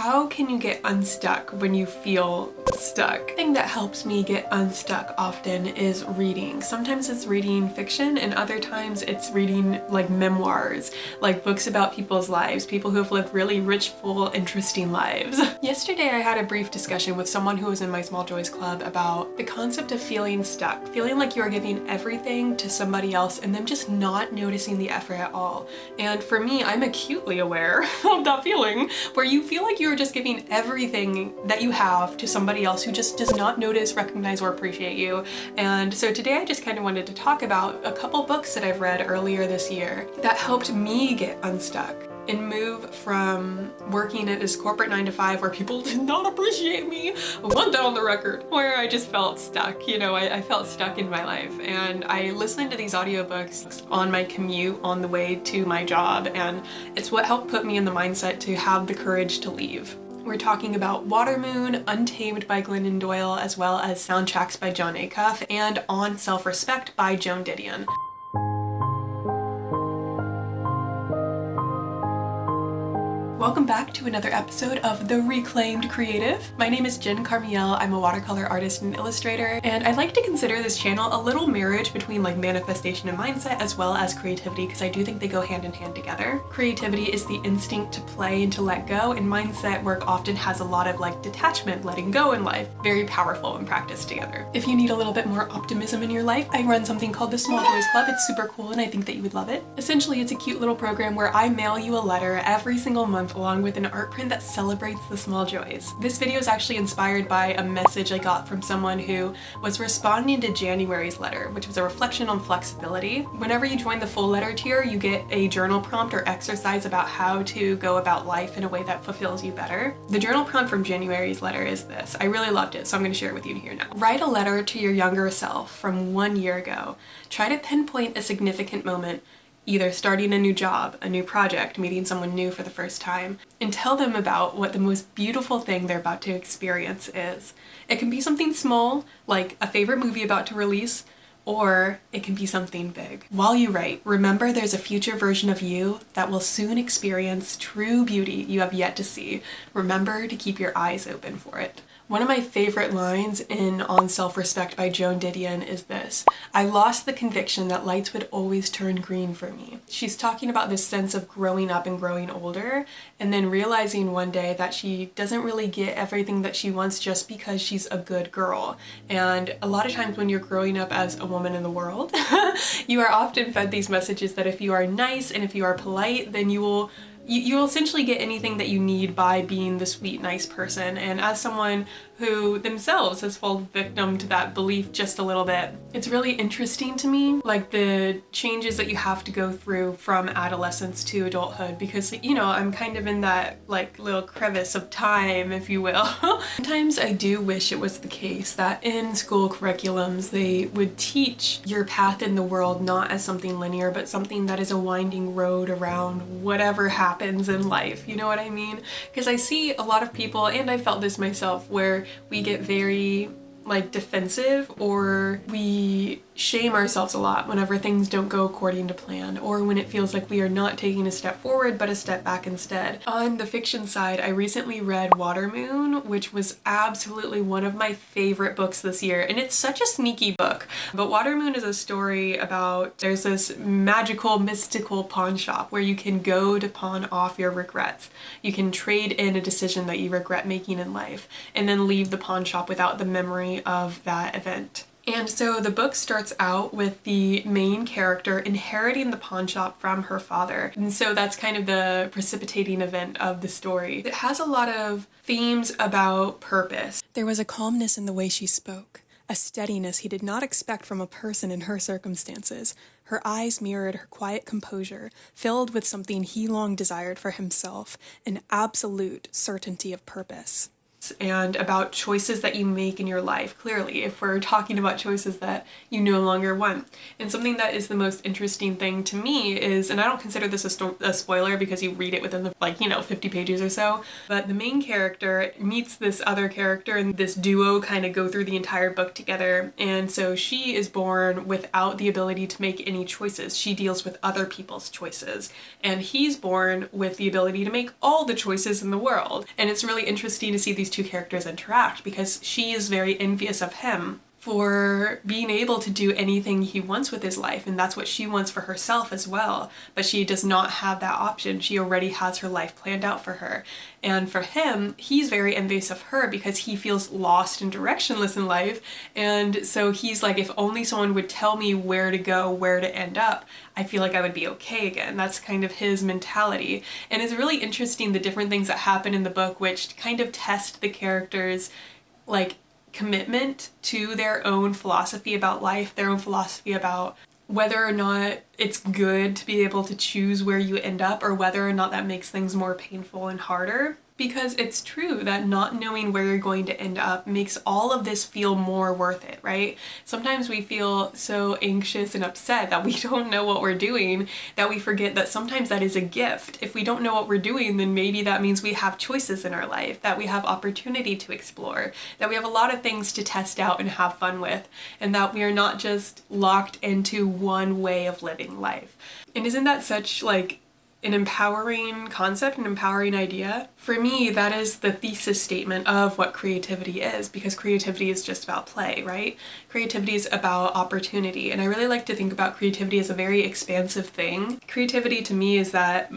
how can you get unstuck when you feel stuck? The thing that helps me get unstuck often is reading. Sometimes it's reading fiction and other times it's reading like memoirs, like books about people's lives, people who have lived really rich, full, interesting lives. Yesterday I had a brief discussion with someone who was in my Small Joys Club about the concept of feeling stuck, feeling like you are giving everything to somebody else and them just not noticing the effort at all. And for me, I'm acutely aware of that feeling where you feel like you're just giving everything that you have to somebody else who just does not notice, recognize, or appreciate you. And so today I just kind of wanted to talk about a couple books that I've read earlier this year that helped me get unstuck and move from working at this corporate 9-to-5 where people did not appreciate me. I want that on the record. Where I just felt stuck, you know, I felt stuck in my life. And I listened to these audiobooks on my commute on the way to my job, and it's what helped put me in the mindset to have the courage to leave. We're talking about Watermoon, Untamed by Glennon Doyle, as well as Soundtracks by Jon Acuff, and On Self-Respect by Joan Didion. Welcome back to another episode of The Reclaimed Creative. My name is Jen Carmiel. I'm a watercolor artist and illustrator, and I like to consider this channel a little marriage between like manifestation and mindset as well as creativity, because I do think they go hand in hand together. Creativity is the instinct to play and to let go, and mindset work often has a lot of like detachment, letting go in life. Very powerful when practiced together. If you need a little bit more optimism in your life, I run something called the Small Joys Club. It's super cool and I think that you would love it. Essentially, it's a cute little program where I mail you a letter every single month along with an art print that celebrates the small joys. This video is actually inspired by a message I got from someone who was responding to January's letter, which was a reflection on flexibility. Whenever you join the full letter tier, you get a journal prompt or exercise about how to go about life in a way that fulfills you better. The journal prompt from January's letter is this. I really loved it, so I'm going to share it with you here now. Write a letter to your younger self from 1 year ago. Try to pinpoint a significant moment, either starting a new job, a new project, meeting someone new for the first time, and tell them about what the most beautiful thing they're about to experience is. It can be something small, like a favorite movie about to release, or it can be something big. While you write, remember there's a future version of you that will soon experience true beauty you have yet to see. Remember to keep your eyes open for it. One of my favorite lines in On Self-Respect by Joan Didion is this: I lost the conviction that lights would always turn green for me. She's talking about this sense of growing up and growing older, and then realizing one day that she doesn't really get everything that she wants just because she's a good girl. And a lot of times when you're growing up as a woman in the world, you are often fed these messages that if you are nice and if you are polite, then you will essentially get anything that you need by being the sweet, nice person. And as someone who themselves has fallen victim to that belief just a little bit, it's really interesting to me, like the changes that you have to go through from adolescence to adulthood, because, you know, I'm kind of in that like little crevice of time, if you will. Sometimes I do wish it was the case that in school curriculums they would teach your path in the world not as something linear, but something that is a winding road around whatever happens in life, you know what I mean? Because I see a lot of people, and I felt this myself, where we get very like defensive, or we shame ourselves a lot whenever things don't go according to plan, or when it feels like we are not taking a step forward but a step back instead. On the fiction side, I recently read Watermoon, which was absolutely one of my favorite books this year, and it's such a sneaky book. But Watermoon is a story about, there's this magical, mystical pawn shop where you can go to pawn off your regrets. You can trade in a decision that you regret making in life and then leave the pawn shop without the memory of that event. And so the book starts out with the main character inheriting the pawn shop from her father. And so that's kind of the precipitating event of the story. It has a lot of themes about purpose. There was a calmness in the way she spoke, a steadiness he did not expect from a person in her circumstances. Her eyes mirrored her quiet composure, filled with something he long desired for himself, an absolute certainty of purpose. and about choices that you make in your life, clearly, if we're talking about choices that you no longer want. And something that is the most interesting thing to me is, and I don't consider this a spoiler because you read it within the 50 pages or so, but the main character meets this other character and this duo kind of go through the entire book together. And so she is born without the ability to make any choices. She deals with other people's choices. And he's born with the ability to make all the choices in the world. And it's really interesting to see these two characters interact because she is very envious of him for being able to do anything he wants with his life, and that's what she wants for herself as well, but she does not have that option. She already has her life planned out for her. And for him, he's very envious of her because he feels lost and directionless in life, and so he's like, if only someone would tell me where to go, where to end up, I feel like I would be okay again. That's kind of his mentality. And it's really interesting the different things that happen in the book which kind of test the characters' commitment to their own philosophy about life, their own philosophy about whether or not it's good to be able to choose where you end up, or whether or not that makes things more painful and harder. Because it's true that not knowing where you're going to end up makes all of this feel more worth it, right? Sometimes we feel so anxious and upset that we don't know what we're doing that we forget that sometimes that is a gift. If we don't know what we're doing, then maybe that means we have choices in our life, that we have opportunity to explore, that we have a lot of things to test out and have fun with, and that we are not just locked into one way of living life. And isn't that such an empowering concept, an empowering idea? For me, that is the thesis statement of what creativity is, because creativity is just about play, right? Creativity is about opportunity, and I really like to think about creativity as a very expansive thing. Creativity to me is that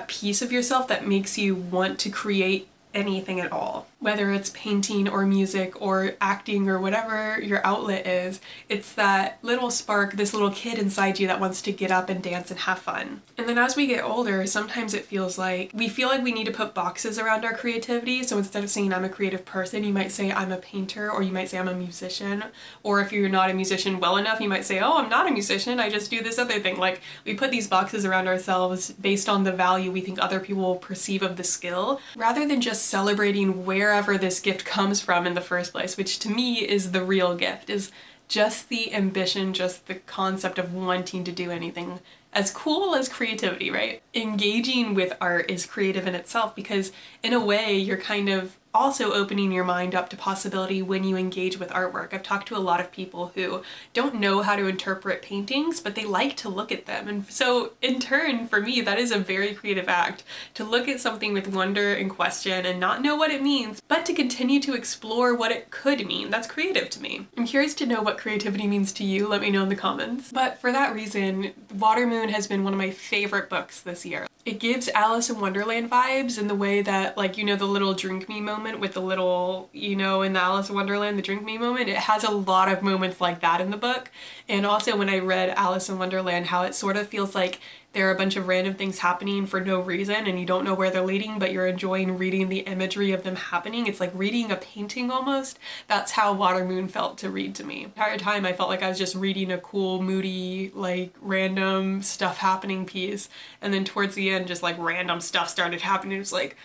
piece of yourself that makes you want to create anything at all. Whether it's painting or music or acting or whatever your outlet is, it's that little spark, this little kid inside you that wants to get up and dance and have fun. And then as we get older, sometimes it feels like we need to put boxes around our creativity. So instead of saying I'm a creative person, you might say I'm a painter, or you might say I'm a musician. Or if you're not a musician well enough, you might say, oh, I'm not a musician, I just do this other thing. We put these boxes around ourselves based on the value we think other people will perceive of the skill, rather than just celebrating wherever this gift comes from in the first place, which to me is the real gift, is just the ambition, just the concept of wanting to do anything as cool as creativity, right? Engaging with art is creative in itself because in a way you're kind of also opening your mind up to possibility when you engage with artwork. I've talked to a lot of people who don't know how to interpret paintings, but they like to look at them. And so in turn, for me, that is a very creative act, to look at something with wonder and question and not know what it means, but to continue to explore what it could mean. That's creative to me. I'm curious to know what creativity means to you. Let me know in the comments. But for that reason, Water Moon has been one of my favorite books this year. It gives Alice in Wonderland vibes in the way that, the little drink me moment with the little, in the Alice in Wonderland, the drink me moment, it has a lot of moments like that in the book. And also when I read Alice in Wonderland, how it sort of feels like there are a bunch of random things happening for no reason and you don't know where they're leading, but you're enjoying reading the imagery of them happening. It's like reading a painting almost. That's how Water Moon felt to read to me. The entire time I felt like I was just reading a cool, moody, random stuff happening piece. And then towards the end, just random stuff started happening. It was like,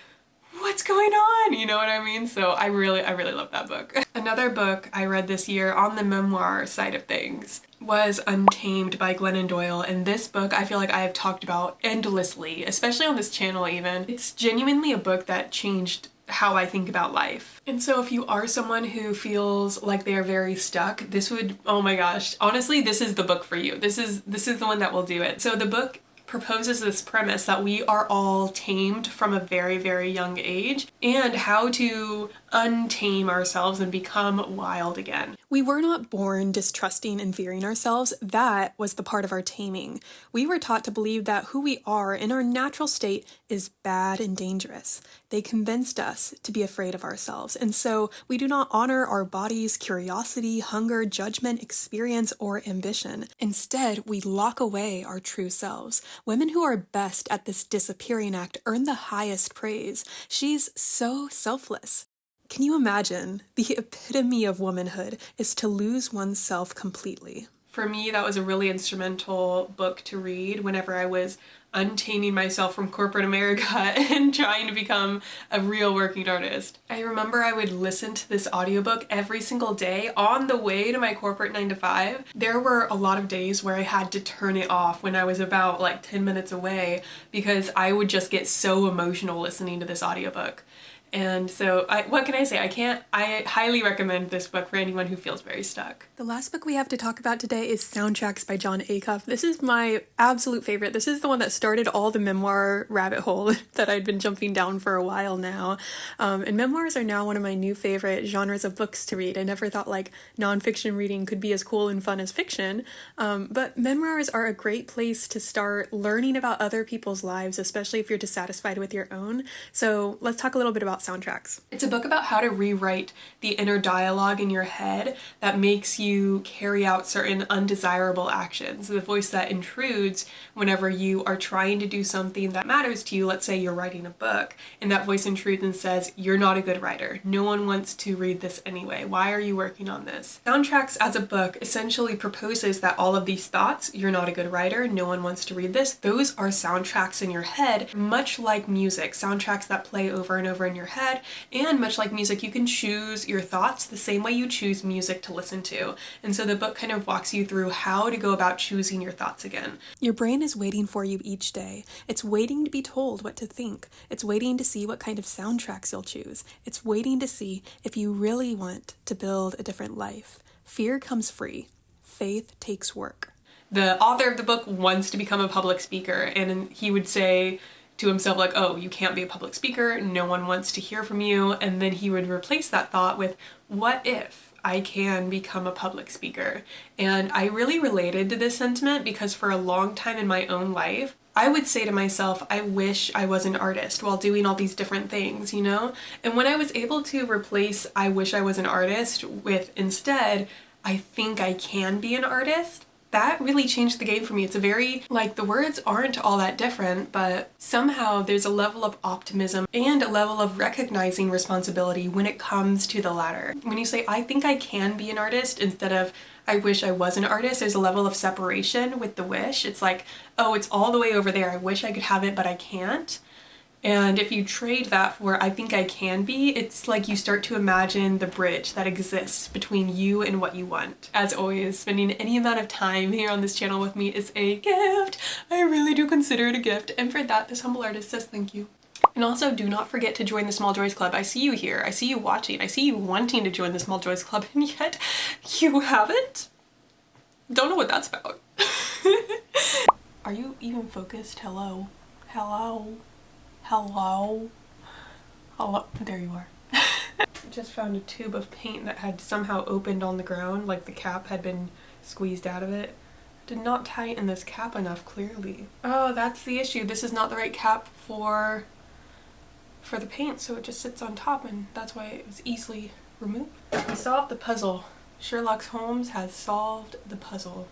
what's going on? You know what I mean? So I really love that book. Another book I read this year on the memoir side of things was Untamed by Glennon Doyle, and this book I feel like I have talked about endlessly, especially on this channel even. It's genuinely a book that changed how I think about life. And so if you are someone who feels like they are very stuck, this would, oh my gosh, honestly, this is the book for you. This is the one that will do it. So the book proposes this premise that we are all tamed from a very, very young age, and how to untame ourselves and become wild again. We were not born distrusting and fearing ourselves. That was the part of our taming. We were taught to believe that who we are in our natural state is bad and dangerous. They convinced us to be afraid of ourselves, and so we do not honor our body's curiosity, hunger, judgment, experience, or ambition. Instead, we lock away our true selves. Women who are best at this disappearing act earn the highest praise. She's so selfless. Can you imagine? The epitome of womanhood is to lose oneself completely. For me, that was a really instrumental book to read whenever I was untaming myself from corporate America and trying to become a real working artist. I remember I would listen to this audiobook every single day on the way to my corporate 9 to 5. There were a lot of days where I had to turn it off when I was about like 10 minutes away because I would just get so emotional listening to this audiobook. And so what can I say? I highly recommend this book for anyone who feels very stuck. The last book we have to talk about today is Soundtracks by Jon Acuff. This is my absolute favorite. This is the one that started all the memoir rabbit hole that I'd been jumping down for a while now. And memoirs are now one of my new favorite genres of books to read. I never thought like nonfiction reading could be as cool and fun as fiction. But memoirs are a great place to start learning about other people's lives, especially if you're dissatisfied with your own. So let's talk a little bit about Soundtracks. It's a book about how to rewrite the inner dialogue in your head that makes you carry out certain undesirable actions. The voice that intrudes whenever you are trying to do something that matters to you. Let's say you're writing a book and that voice intrudes and says, "You're not a good writer. No one wants to read this anyway. Why are you working on this?" Soundtracks as a book essentially proposes that all of these thoughts, "You're not a good writer, no one wants to read this," those are soundtracks in your head, much like music, soundtracks that play over and over in your head, and much like music, you can choose your thoughts the same way you choose music to listen to. And so the book kind of walks you through how to go about choosing your thoughts again. Your brain is waiting for you each day. It's waiting to be told what to think. It's waiting to see what kind of soundtracks you'll choose. It's waiting to see if you really want to build a different life. Fear comes free. Faith takes work. The author of the book wants to become a public speaker, and he would say to himself like, "Oh, you can't be a public speaker, no one wants to hear from you," and then he would replace that thought with, "What if I can become a public speaker?" And I really related to this sentiment because for a long time in my own life, I would say to myself, I wish I was an artist while doing all these different things, you know? And when I was able to replace I wish I was an artist with instead, I think I can be an artist, that really changed the game for me. It's a very, like, the words aren't all that different, but somehow there's a level of optimism and a level of recognizing responsibility when it comes to the latter. When you say, I think I can be an artist, instead of I wish I was an artist, there's a level of separation with the wish. It's like, oh, it's all the way over there. I wish I could have it, but I can't. And if you trade that for I think I can be, it's like you start to imagine the bridge that exists between you and what you want. As always, spending any amount of time here on this channel with me is a gift. I really do consider it a gift. And for that, this humble artist says thank you. And also, do not forget to join the Small Joys Club. I see you here. I see you watching. I see you wanting to join the Small Joys Club, and yet you haven't? Don't know what that's about. Are you even focused? Hello? Hello? Hello? Hello? There you are. Just found a tube of paint that had somehow opened on the ground, like the cap had been squeezed out of it. Did not tighten this cap enough, clearly. Oh, that's the issue. This is not the right cap for the paint, so it just sits on top, and that's why it was easily removed. We solved the puzzle. Sherlock Holmes has solved the puzzle.